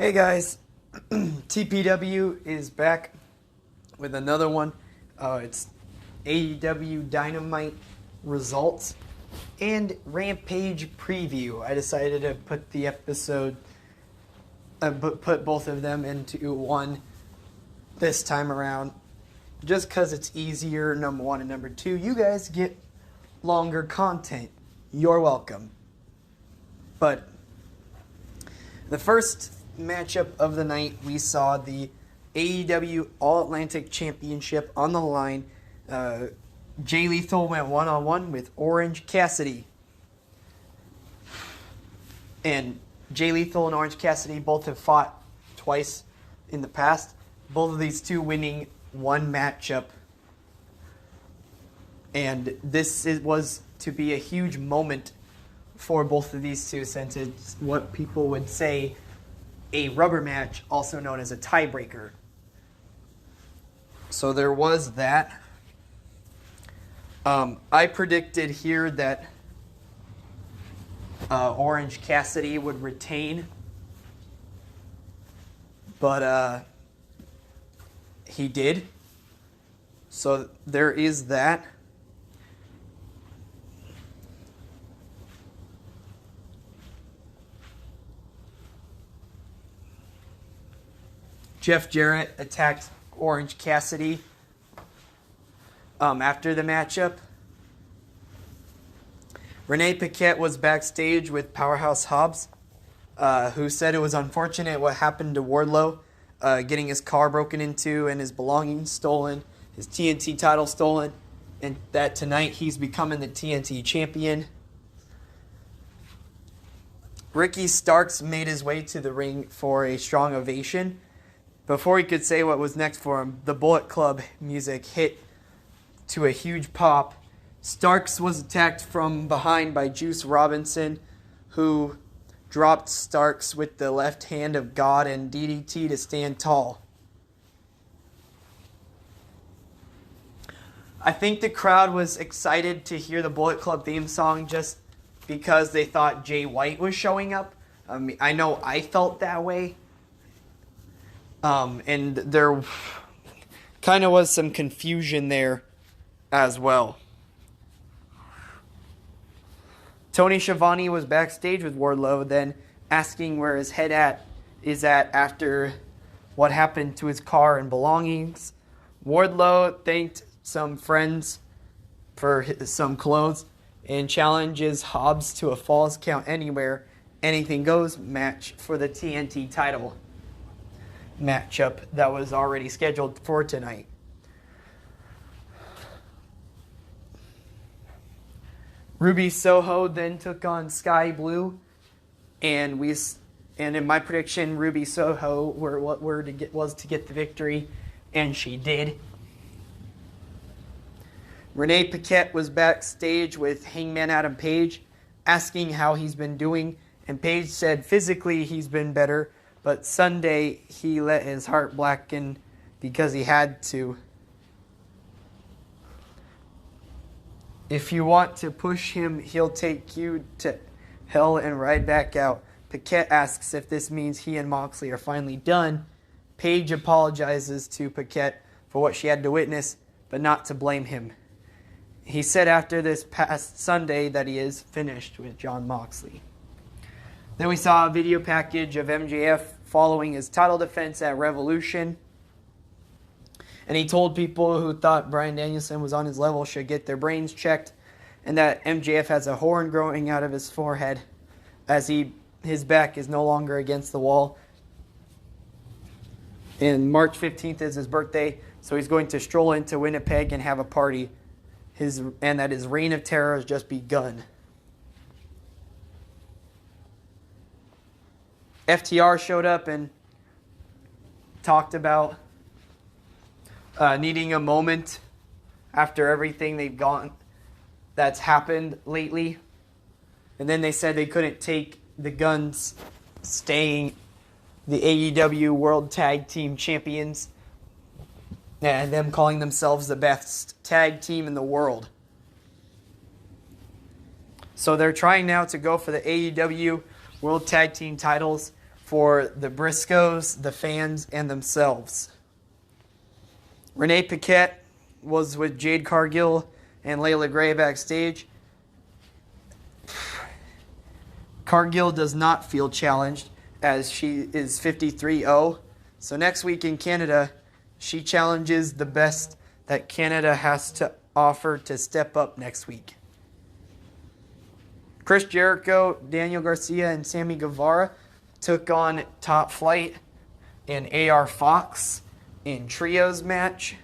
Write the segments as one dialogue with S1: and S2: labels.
S1: Hey guys, TPW is back with another one. It's AEW Dynamite results and Rampage preview. I decided to put the episode, put both of them into one this time around, just because it's easier, number one, and number two, you guys get longer content. You're welcome. But the first matchup of the night, we saw the AEW All-Atlantic Championship on the line. Jay Lethal went one-on-one with Orange Cassidy. And Jay Lethal and Orange Cassidy both have fought twice in the past. Both of these two winning one matchup. And this was to be a huge moment for both of these two, since it's what people would say a rubber match, also known as a tiebreaker. So there was that. I predicted here that Orange Cassidy would retain, but he did. So there is that. Jeff Jarrett attacked Orange Cassidy after the matchup. Renee Paquette was backstage with Powerhouse Hobbs, who said it was unfortunate what happened to Wardlow, getting his car broken into and his belongings stolen, his TNT title stolen, and that tonight he's becoming the TNT champion. Ricky Starks made his way to the ring for a strong ovation. Before he could say what was next for him, the Bullet Club music hit to a huge pop. Starks was attacked from behind by Juice Robinson, who dropped Starks with the left hand of God and DDT to stand tall. I think the crowd was excited to hear the Bullet Club theme song just because they thought Jay White was showing up. I know I felt that way. And there kind of was some confusion there as well. Tony Schiavone was backstage with Wardlow, then asking where his head is at after what happened to his car and belongings. Wardlow thanked some friends for some clothes and challenges Hobbs to a Falls Count Anywhere, Anything Goes match for the TNT title matchup that was already scheduled for tonight. Ruby Soho then took on Sky Blue, and in my prediction, Ruby Soho was to get the victory, and she did. Renee Paquette was backstage with Hangman Adam Page, asking how he's been doing, and Page said physically he's been better, but Sunday, he let his heart blacken because he had to. If you want to push him, he'll take you to hell and ride back out. Paquette asks if this means he and Moxley are finally done. Paige apologizes to Paquette for what she had to witness, but not to blame him. He said after this past Sunday that he is finished with Jon Moxley. Then we saw a video package of MJF following his title defense at Revolution. And he told people who thought Bryan Danielson was on his level should get their brains checked, and that MJF has a horn growing out of his forehead as his back is no longer against the wall. And March 15th is his birthday, so he's going to stroll into Winnipeg and have a party. And that his reign of terror has just begun. FTR showed up and talked about needing a moment after everything that's happened lately. And then they said they couldn't take the Guns staying the AEW World Tag Team Champions and them calling themselves the best tag team in the world. So they're trying now to go for the AEW World Tag Team titles for the Briscoes, the fans, and themselves. Renee Paquette was with Jade Cargill and Layla Gray backstage. Cargill does not feel challenged as she is 53-0. So next week in Canada, she challenges the best that Canada has to offer to step up next week. Chris Jericho, Daniel Garcia, and Sammy Guevara took on Top Flight and AR Fox in trios match.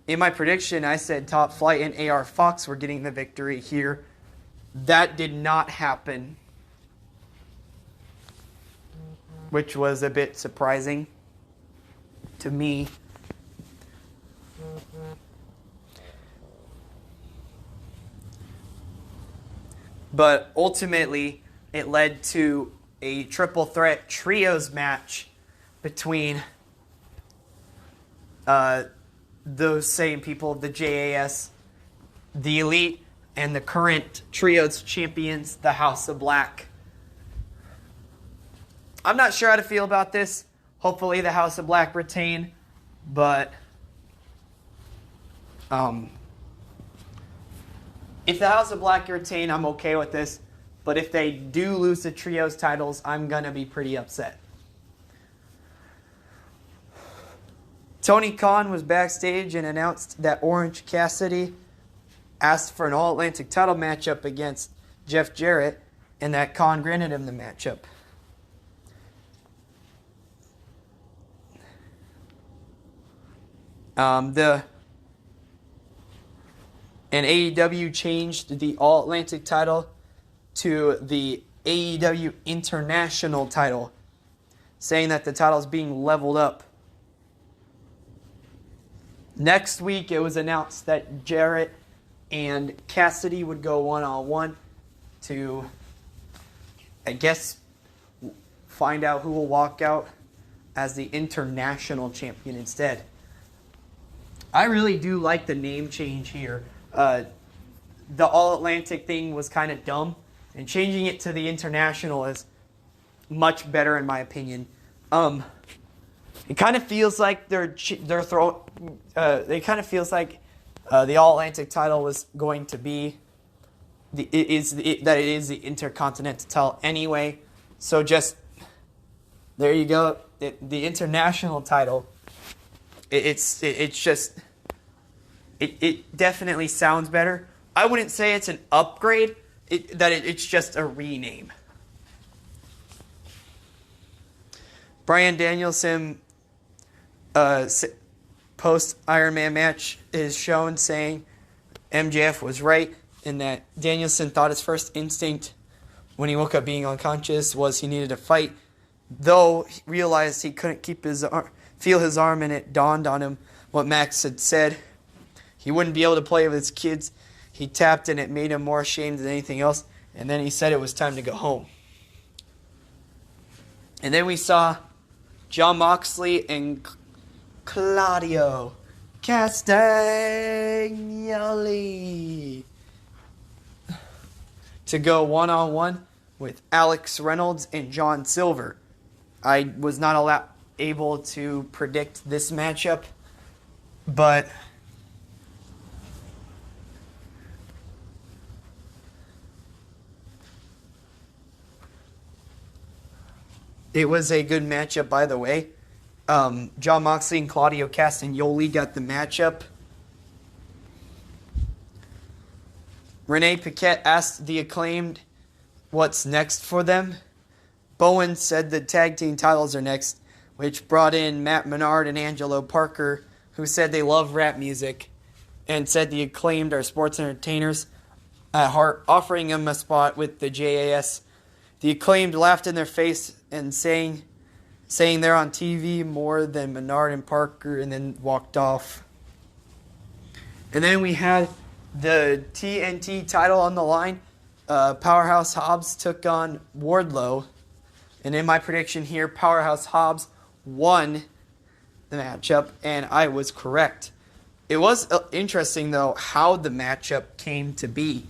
S1: In my prediction, I said Top Flight and AR Fox were getting the victory here. That did not happen, which was a bit surprising to me. But ultimately, it led to a triple threat trios match between those same people, the JAS, the Elite, and the current trios champions, the House of Black. I'm not sure how to feel about this. Hopefully the House of Black retain, but if the House of Black retain, I'm okay with this. But if they do lose the trios titles, I'm going to be pretty upset. Tony Khan was backstage and announced that Orange Cassidy asked for an All-Atlantic title matchup against Jeff Jarrett, and that Khan granted him the matchup. And AEW changed the All-Atlantic title to the AEW International title, saying that the title is being leveled up. Next week, it was announced that Jarrett and Cassidy would go one-on-one to, I guess, find out who will walk out as the international champion instead. I really do like the name change here. The All-Atlantic thing was kind of dumb, and changing it to the international is much better in my opinion. It kind of feels like it kind of feels like the All-Atlantic title was going to be that it is the Intercontinental title anyway. So just there you go. The international title. It definitely sounds better. I wouldn't say it's an upgrade. It's just a rename. Bryan Danielson post Iron Man match is shown saying MJF was right in that Danielson thought his first instinct when he woke up being unconscious was he needed to fight, though he realized he couldn't feel his arm, and it dawned on him what Max had said. He wouldn't be able to play with his kids. He tapped and it made him more ashamed than anything else, and then he said it was time to go home. And then we saw Jon Moxley and Claudio Castagnoli to go one-on-one with Alex Reynolds and John Silver. I was not able to predict this matchup, but it was a good matchup, by the way. Jon Moxley and Claudio Castagnoli got the matchup. Renee Paquette asked the Acclaimed what's next for them. Bowen said the tag team titles are next, which brought in Matt Menard and Angelo Parker, who said they love rap music, and said the Acclaimed are sports entertainers at heart, offering them a spot with the JAS. The Acclaimed laughed in their face and saying they're on TV more than Menard and Parker, and then walked off. And then we had the TNT title on the line. Powerhouse Hobbs took on Wardlow. And in my prediction here, Powerhouse Hobbs won the matchup, and I was correct. It was interesting, though, how the matchup came to be.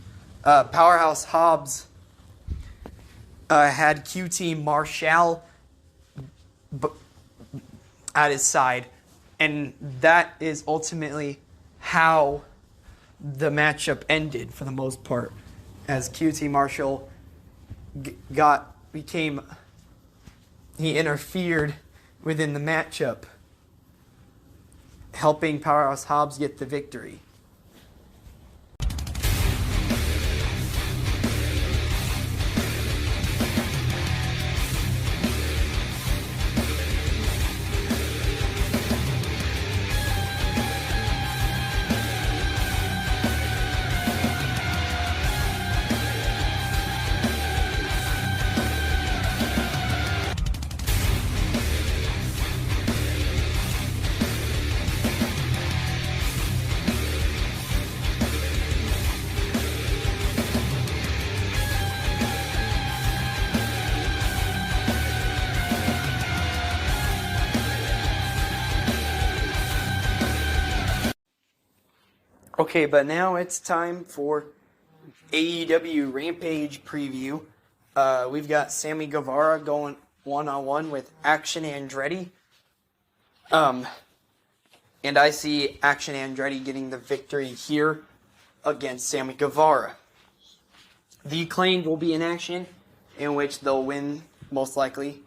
S1: Powerhouse Hobbs had QT Marshall at his side, and that is ultimately how the matchup ended for the most part, as QT Marshall he interfered within the matchup, helping Powerhouse Hobbs get the victory. Okay, but now it's time for AEW Rampage preview. We've got Sammy Guevara going one-on-one with Action Andretti. And I see Action Andretti getting the victory here against Sammy Guevara. The Acclaimed will be in action, in which they'll win, most likely.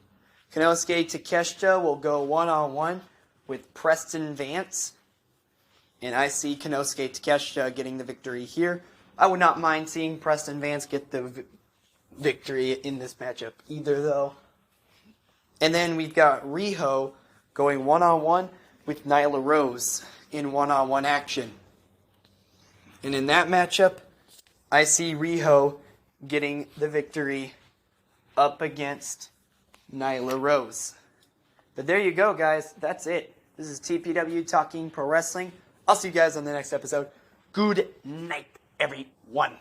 S1: Konosuke Takeshita will go one-on-one with Preston Vance. And I see Konosuke Takeshita getting the victory here. I would not mind seeing Preston Vance get the victory in this matchup either, though. And then we've got Riho going one-on-one with Nyla Rose in one-on-one action. And in that matchup, I see Riho getting the victory up against Nyla Rose. But there you go, guys. That's it. This is TPW Talking Pro Wrestling. I'll see you guys on the next episode. Good night, everyone.